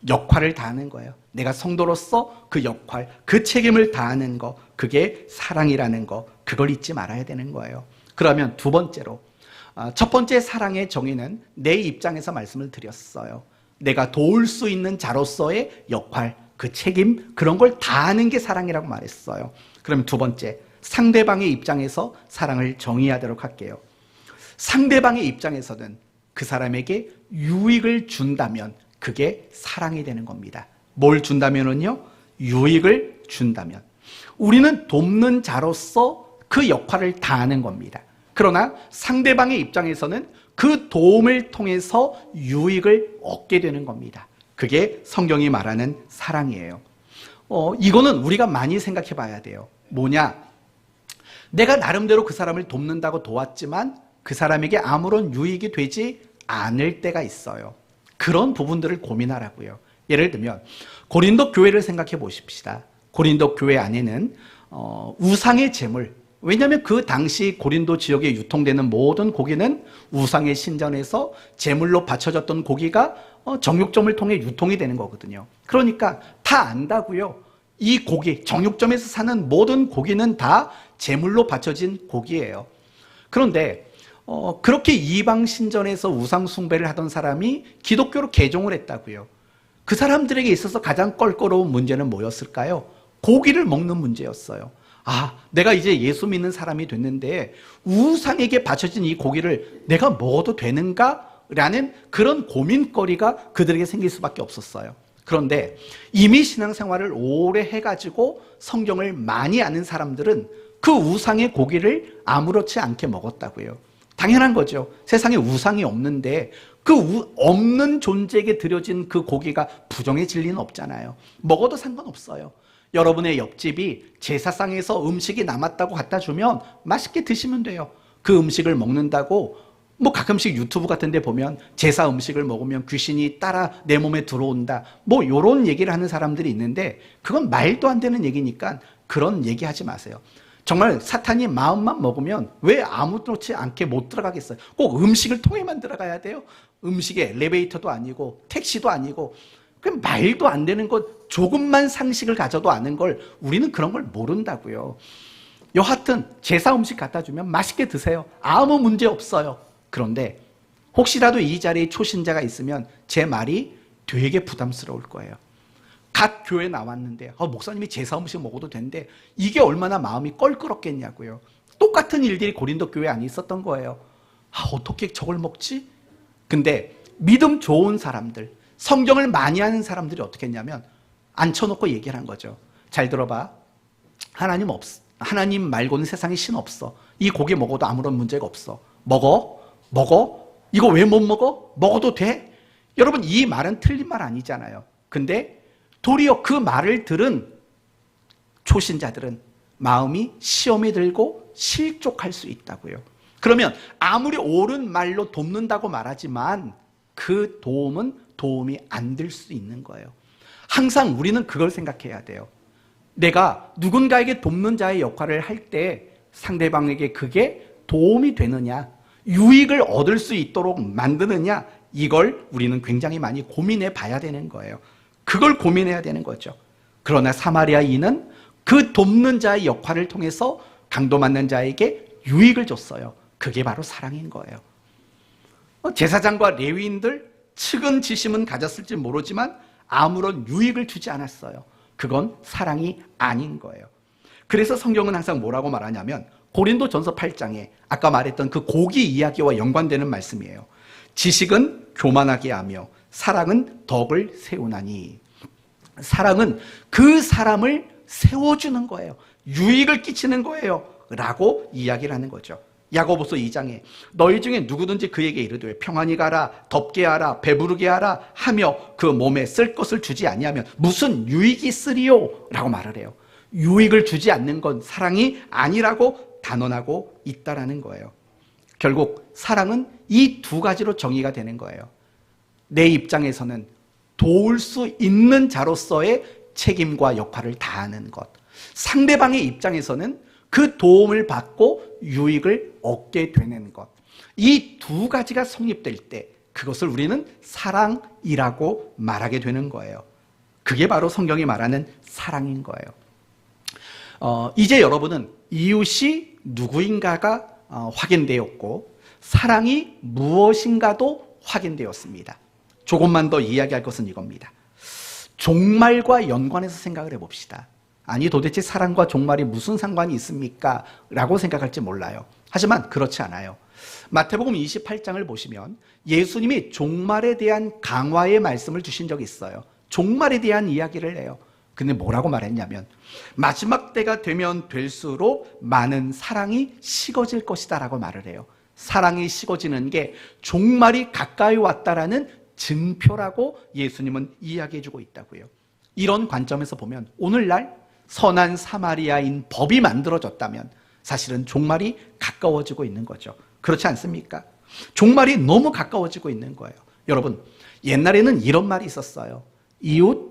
역할을 다하는 거예요. 내가 성도로서 그 역할, 그 책임을 다하는 거, 그게 사랑이라는 거, 그걸 잊지 말아야 되는 거예요. 그러면 두 번째로, 첫 번째 사랑의 정의는 내 입장에서 말씀을 드렸어요. 내가 도울 수 있는 자로서의 역할, 그 책임, 그런 걸 다하는 게 사랑이라고 말했어요. 그럼 두 번째, 상대방의 입장에서 사랑을 정의하도록 할게요. 상대방의 입장에서는 그 사람에게 유익을 준다면 그게 사랑이 되는 겁니다. 뭘 준다면은요? 유익을 준다면. 우리는 돕는 자로서 그 역할을 다하는 겁니다. 그러나 상대방의 입장에서는 그 도움을 통해서 유익을 얻게 되는 겁니다. 그게 성경이 말하는 사랑이에요. 이거는 우리가 많이 생각해 봐야 돼요. 뭐냐? 내가 나름대로 그 사람을 돕는다고 도왔지만 그 사람에게 아무런 유익이 되지 않을 때가 있어요. 그런 부분들을 고민하라고요. 예를 들면 고린도 교회를 생각해 보십시다. 고린도 교회 안에는 우상의 제물, 왜냐하면 그 당시 고린도 지역에 유통되는 모든 고기는 우상의 신전에서 제물로 바쳐졌던 고기가 정육점을 통해 유통이 되는 거거든요. 그러니까 다 안다고요. 이 고기, 정육점에서 사는 모든 고기는 다 제물로 바쳐진 고기예요. 그런데 그렇게 이방 신전에서 우상 숭배를 하던 사람이 기독교로 개종을 했다고요. 그 사람들에게 있어서 가장 껄끄러운 문제는 뭐였을까요? 고기를 먹는 문제였어요. 내가 이제 예수 믿는 사람이 됐는데 우상에게 바쳐진 이 고기를 내가 먹어도 되는가? 라는 그런 고민거리가 그들에게 생길 수밖에 없었어요. 그런데 이미 신앙생활을 오래 해가지고 성경을 많이 아는 사람들은 그 우상의 고기를 아무렇지 않게 먹었다고요. 당연한 거죠. 세상에 우상이 없는데 그 없는 존재에게 드려진 그 고기가 부정해질 리는 없잖아요. 먹어도 상관없어요. 여러분의 옆집이 제사상에서 음식이 남았다고 갖다 주면 맛있게 드시면 돼요. 그 음식을 먹는다고 뭐 가끔씩 유튜브 같은 데 보면 제사 음식을 먹으면 귀신이 따라 내 몸에 들어온다, 뭐 요런 얘기를 하는 사람들이 있는데 그건 말도 안 되는 얘기니까 그런 얘기하지 마세요. 정말 사탄이 마음만 먹으면 왜 아무렇지 않게 못 들어가겠어요? 꼭 음식을 통해만 들어가야 돼요? 음식에 엘리베이터도 아니고 택시도 아니고, 그 말도 안 되는 것, 조금만 상식을 가져도 아는 걸 우리는 그런 걸 모른다고요. 여하튼 제사 음식 갖다 주면 맛있게 드세요. 아무 문제 없어요. 그런데 혹시라도 이 자리에 초신자가 있으면 제 말이 되게 부담스러울 거예요. 갓 교회 나왔는데 목사님이 제사 음식 먹어도 된대. 이게 얼마나 마음이 껄끄럽겠냐고요. 똑같은 일들이 고린도 교회 안에 있었던 거예요. 어떻게 저걸 먹지? 근데 믿음 좋은 사람들, 성경을 많이 하는 사람들이 어떻게 했냐면 앉혀놓고 얘기를 한 거죠. 잘 들어봐. 하나님 말고는 세상에 신 없어. 이 고기 먹어도 아무런 문제가 없어. 먹어? 이거 왜 못 먹어? 먹어도 돼? 여러분, 이 말은 틀린 말 아니잖아요. 근데 도리어 그 말을 들은 초신자들은 마음이 시험에 들고 실족할 수 있다고요. 그러면 아무리 옳은 말로 돕는다고 말하지만 그 도움이 안 될 수 있는 거예요. 항상 우리는 그걸 생각해야 돼요. 내가 누군가에게 돕는 자의 역할을 할 때 상대방에게 그게 도움이 되느냐, 유익을 얻을 수 있도록 만드느냐, 이걸 우리는 굉장히 많이 고민해 봐야 되는 거예요. 그걸 고민해야 되는 거죠. 그러나 사마리아인은 그 돕는 자의 역할을 통해서 강도 맞는 자에게 유익을 줬어요. 그게 바로 사랑인 거예요. 제사장과 레위인들 측은지심은 가졌을지 모르지만 아무런 유익을 주지 않았어요. 그건 사랑이 아닌 거예요. 그래서 성경은 항상 뭐라고 말하냐면 고린도전서 8장에 아까 말했던 그 고기 이야기와 연관되는 말씀이에요. 지식은 교만하게 하며 사랑은 덕을 세우나니. 사랑은 그 사람을 세워주는 거예요. 유익을 끼치는 거예요. 라고 이야기를 하는 거죠. 야고보서 2장에 너희 중에 누구든지 그에게 이르되 평안히 가라, 덥게 하라, 배부르게 하라 하며 그 몸에 쓸 것을 주지 아니하면 무슨 유익이 있으리요? 라고 말을 해요. 유익을 주지 않는 건 사랑이 아니라고 단언하고 있다라는 거예요. 결국 사랑은 이 두 가지로 정의가 되는 거예요. 내 입장에서는 도울 수 있는 자로서의 책임과 역할을 다하는 것, 상대방의 입장에서는 그 도움을 받고 유익을 얻게 되는 것, 이 두 가지가 성립될 때 그것을 우리는 사랑이라고 말하게 되는 거예요. 그게 바로 성경이 말하는 사랑인 거예요. 이제 여러분은 이웃이 누구인가가 확인되었고 사랑이 무엇인가도 확인되었습니다. 조금만 더 이야기할 것은 이겁니다. 종말과 연관해서 생각을 해봅시다. 아니 도대체 사랑과 종말이 무슨 상관이 있습니까? 라고 생각할지 몰라요. 하지만 그렇지 않아요. 마태복음 28장을 보시면 예수님이 종말에 대한 강화의 말씀을 주신 적이 있어요. 종말에 대한 이야기를 해요. 근데 뭐라고 말했냐면 마지막 때가 되면 될수록 많은 사랑이 식어질 것이다 라고 말을 해요. 사랑이 식어지는 게 종말이 가까이 왔다라는 증표라고 예수님은 이야기해주고 있다고요. 이런 관점에서 보면 오늘날 선한 사마리아인 법이 만들어졌다면 사실은 종말이 가까워지고 있는 거죠. 그렇지 않습니까? 종말이 너무 가까워지고 있는 거예요. 여러분, 옛날에는 이런 말이 있었어요. 이웃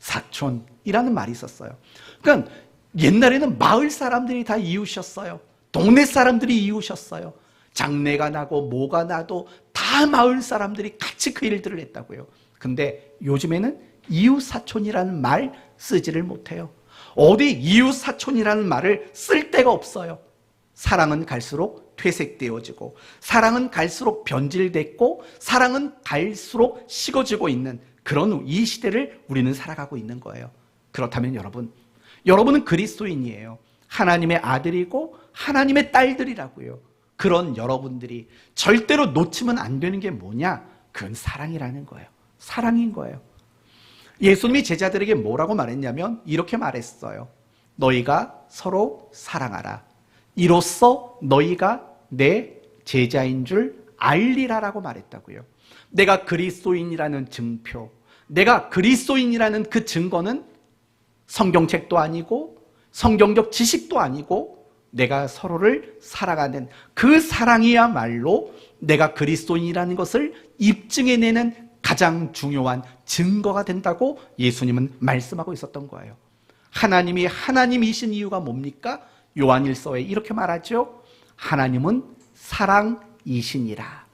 사촌이라는 말이 있었어요. 그러니까 옛날에는 마을 사람들이 다 이웃이었어요. 동네 사람들이 이웃이었어요. 장례가 나고 뭐가 나도 다 마을 사람들이 같이 그 일들을 했다고요. 근데 요즘에는 이웃 사촌이라는 말 쓰지를 못해요. 어디 이웃 사촌이라는 말을 쓸 데가 없어요. 사랑은 갈수록 퇴색되어지고 사랑은 갈수록 변질됐고 사랑은 갈수록 식어지고 있는 그런 이 시대를 우리는 살아가고 있는 거예요. 그렇다면 여러분은 그리스도인이에요. 하나님의 아들이고 하나님의 딸들이라고요. 그런 여러분들이 절대로 놓치면 안 되는 게 뭐냐? 그건 사랑이라는 거예요. 사랑인 거예요. 예수님이 제자들에게 뭐라고 말했냐면 이렇게 말했어요. 너희가 서로 사랑하라. 이로써 너희가 내 제자인 줄 알리라라고 말했다고요. 내가 그리스도인이라는 증표, 내가 그리스도인이라는 그 증거는 성경책도 아니고 성경적 지식도 아니고 내가 서로를 사랑하는 그 사랑이야말로 내가 그리스도인이라는 것을 입증해내는 가장 중요한 증거가 된다고 예수님은 말씀하고 있었던 거예요. 하나님이 하나님이신 이유가 뭡니까? 요한일서에 이렇게 말하죠. 하나님은 사랑이시니라.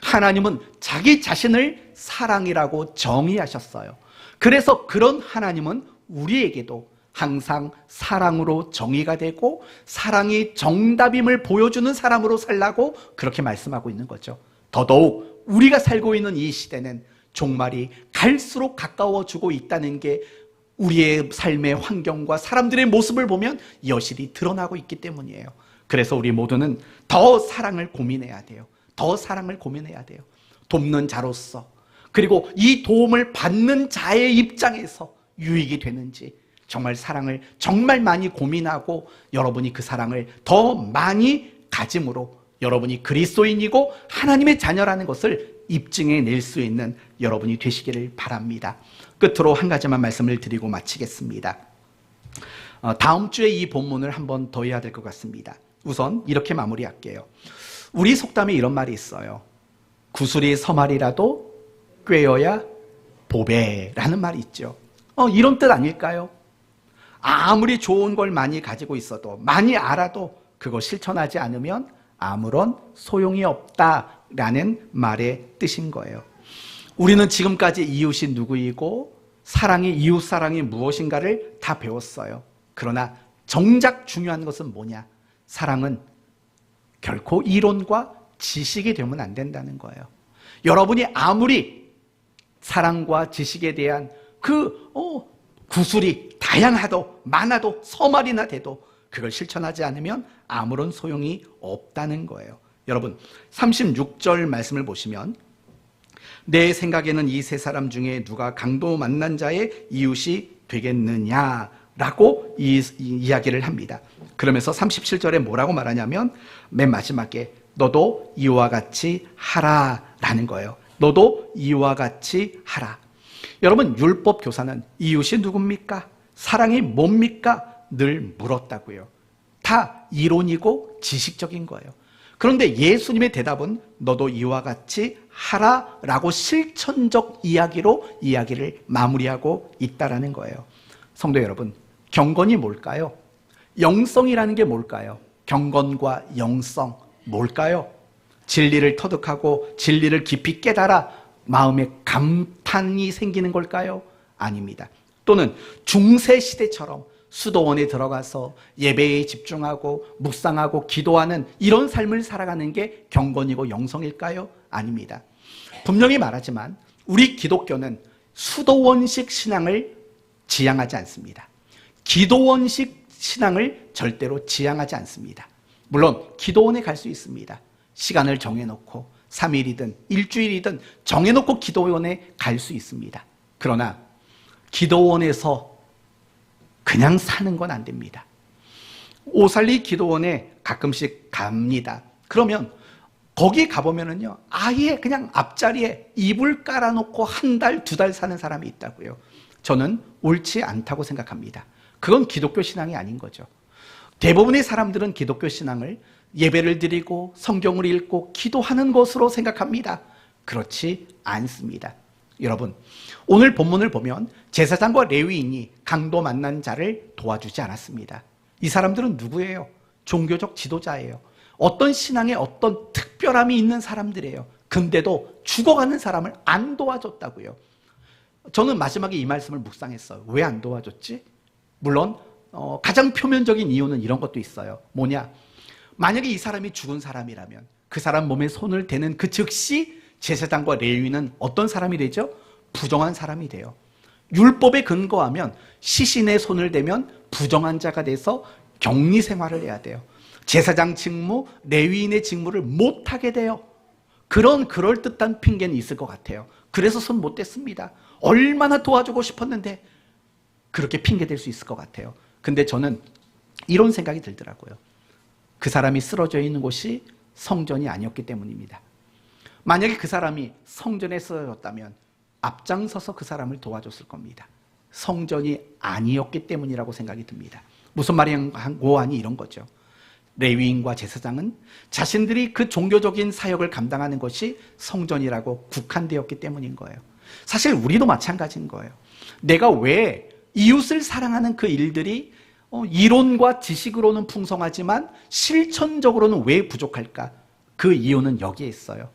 하나님은 자기 자신을 사랑이라고 정의하셨어요. 그래서 그런 하나님은 우리에게도 항상 사랑으로 정의가 되고 사랑이 정답임을 보여주는 사람으로 살라고 그렇게 말씀하고 있는 거죠. 더더욱 우리가 살고 있는 이 시대는 종말이 갈수록 가까워지고 있다는 게 우리의 삶의 환경과 사람들의 모습을 보면 여실히 드러나고 있기 때문이에요. 그래서 우리 모두는 더 사랑을 고민해야 돼요. 더 사랑을 고민해야 돼요. 돕는 자로서, 그리고 이 도움을 받는 자의 입장에서 유익이 되는지 정말 사랑을 정말 많이 고민하고 여러분이 그 사랑을 더 많이 가짐으로 여러분이 그리스도인이고 하나님의 자녀라는 것을 입증해낼 수 있는 여러분이 되시기를 바랍니다. 끝으로 한 가지만 말씀을 드리고 마치겠습니다. 다음 주에 이 본문을 한 번 더 해야 될 것 같습니다. 우선 이렇게 마무리할게요. 우리 속담에 이런 말이 있어요. 구슬이 서말이라도 꿰어야 보배라는 말이 있죠. 이런 뜻 아닐까요? 아무리 좋은 걸 많이 가지고 있어도, 많이 알아도 그거 실천하지 않으면 아무런 소용이 없다라는 말의 뜻인 거예요. 우리는 지금까지 이웃이 누구이고 사랑이, 이웃 사랑이 무엇인가를 다 배웠어요. 그러나 정작 중요한 것은 뭐냐? 사랑은 결코 이론과 지식이 되면 안 된다는 거예요. 여러분이 아무리 사랑과 지식에 대한 구술이 다양하도 많아도 서말이나 돼도 그걸 실천하지 않으면 아무런 소용이 없다는 거예요. 여러분 36절 말씀을 보시면 내 생각에는 이 세 사람 중에 누가 강도 만난 자의 이웃이 되겠느냐라고 이야기를 합니다. 그러면서 37절에 뭐라고 말하냐면 맨 마지막에 너도 이와 같이 하라라는 거예요. 너도 이와 같이 하라. 여러분 율법 교사는 이웃이 누굽니까? 사랑이 뭡니까? 늘 물었다고요. 다 이론이고 지식적인 거예요. 그런데 예수님의 대답은 너도 이와 같이 하라라고 실천적 이야기로 이야기를 마무리하고 있다라는 거예요. 성도 여러분, 경건이 뭘까요? 영성이라는 게 뭘까요? 경건과 영성 뭘까요? 진리를 터득하고 진리를 깊이 깨달아 마음에 감탄이 생기는 걸까요? 아닙니다. 또는 중세시대처럼 수도원에 들어가서 예배에 집중하고 묵상하고 기도하는 이런 삶을 살아가는 게 경건이고 영성일까요? 아닙니다. 분명히 말하지만 우리 기독교는 수도원식 신앙을 지향하지 않습니다. 기도원식 신앙을 절대로 지향하지 않습니다. 물론 기도원에 갈 수 있습니다. 시간을 정해놓고 3일이든 일주일이든 정해놓고 기도원에 갈 수 있습니다. 그러나 기도원에서 그냥 사는 건 안 됩니다. 오살리 기도원에 가끔씩 갑니다. 그러면 거기 가보면은요, 아예 그냥 앞자리에 이불 깔아놓고 한 달, 두 달 사는 사람이 있다고요. 저는 옳지 않다고 생각합니다. 그건 기독교 신앙이 아닌 거죠. 대부분의 사람들은 기독교 신앙을 예배를 드리고 성경을 읽고 기도하는 것으로 생각합니다. 그렇지 않습니다. 여러분, 오늘 본문을 보면 제사장과 레위인이 강도 만난 자를 도와주지 않았습니다. 이 사람들은 누구예요? 종교적 지도자예요. 어떤 신앙에 어떤 특별함이 있는 사람들이에요. 근데도 죽어가는 사람을 안 도와줬다고요. 저는 마지막에 이 말씀을 묵상했어요. 왜 안 도와줬지? 물론 가장 표면적인 이유는 이런 것도 있어요. 뭐냐? 만약에 이 사람이 죽은 사람이라면 그 사람 몸에 손을 대는 그 즉시 제사장과 레위인은 어떤 사람이 되죠? 부정한 사람이 돼요. 율법에 근거하면 시신의 손을 대면 부정한 자가 돼서 격리 생활을 해야 돼요. 제사장 직무, 레위인의 직무를 못하게 돼요. 그런 그럴듯한 핑계는 있을 것 같아요. 그래서 손 못 댔습니다. 얼마나 도와주고 싶었는데 그렇게 핑계댈 수 있을 것 같아요. 근데 저는 이런 생각이 들더라고요. 그 사람이 쓰러져 있는 곳이 성전이 아니었기 때문입니다. 만약에 그 사람이 성전에 쓰러졌다면 앞장서서 그 사람을 도와줬을 겁니다. 성전이 아니었기 때문이라고 생각이 듭니다. 무슨 말이고 하니 이런 거죠. 레위인과 제사장은 자신들이 그 종교적인 사역을 감당하는 것이 성전이라고 국한되었기 때문인 거예요. 사실 우리도 마찬가지인 거예요. 내가 왜 이웃을 사랑하는 그 일들이 이론과 지식으로는 풍성하지만 실천적으로는 왜 부족할까? 그 이유는 여기에 있어요.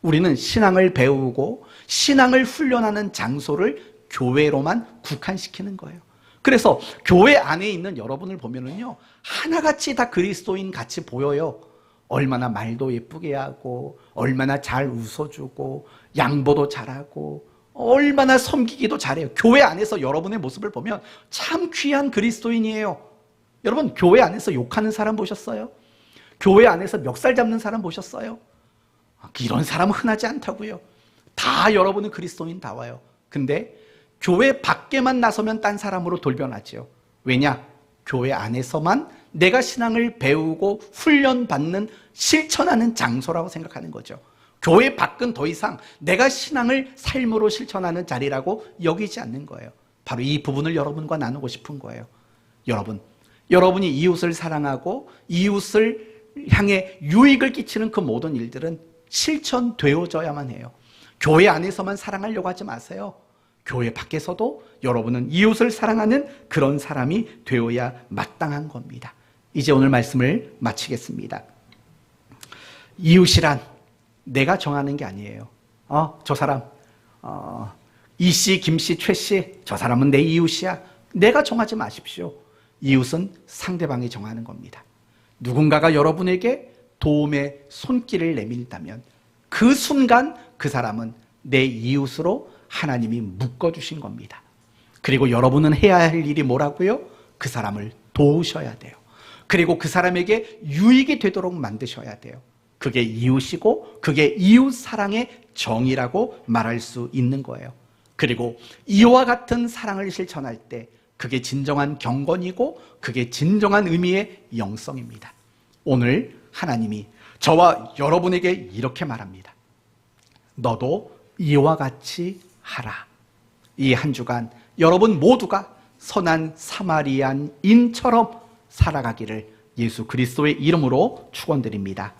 우리는 신앙을 배우고 신앙을 훈련하는 장소를 교회로만 국한시키는 거예요. 그래서 교회 안에 있는 여러분을 보면은요, 하나같이 다 그리스도인 같이 보여요. 얼마나 말도 예쁘게 하고, 얼마나 잘 웃어주고, 양보도 잘하고, 얼마나 섬기기도 잘해요. 교회 안에서 여러분의 모습을 보면 참 귀한 그리스도인이에요. 여러분, 교회 안에서 욕하는 사람 보셨어요? 교회 안에서 멱살 잡는 사람 보셨어요? 이런 사람은 흔하지 않다고요. 다 여러분은 그리스도인다워요. 근데 교회 밖에만 나서면 딴 사람으로 돌변하죠. 왜냐? 교회 안에서만 내가 신앙을 배우고 훈련받는, 실천하는 장소라고 생각하는 거죠. 교회 밖은 더 이상 내가 신앙을 삶으로 실천하는 자리라고 여기지 않는 거예요. 바로 이 부분을 여러분과 나누고 싶은 거예요. 여러분이 이웃을 사랑하고 이웃을 향해 유익을 끼치는 그 모든 일들은 실천되어져야만 해요. 교회 안에서만 사랑하려고 하지 마세요. 교회 밖에서도 여러분은 이웃을 사랑하는 그런 사람이 되어야 마땅한 겁니다. 이제 오늘 말씀을 마치겠습니다. 이웃이란 내가 정하는 게 아니에요. 저 사람, 이씨, 김씨, 최씨, 저 사람은 내 이웃이야. 내가 정하지 마십시오. 이웃은 상대방이 정하는 겁니다. 누군가가 여러분에게 도움의 손길을 내밀다면 그 순간 그 사람은 내 이웃으로 하나님이 묶어주신 겁니다. 그리고 여러분은 해야 할 일이 뭐라고요? 그 사람을 도우셔야 돼요. 그리고 그 사람에게 유익이 되도록 만드셔야 돼요. 그게 이웃이고 그게 이웃 사랑의 정의라고 말할 수 있는 거예요. 그리고 이와 같은 사랑을 실천할 때 그게 진정한 경건이고 그게 진정한 의미의 영성입니다. 오늘 하나님이 저와 여러분에게 이렇게 말합니다. 너도 이와 같이 하라. 이 한 주간 여러분 모두가 선한 사마리안인처럼 살아가기를 예수 그리스도의 이름으로 축원드립니다.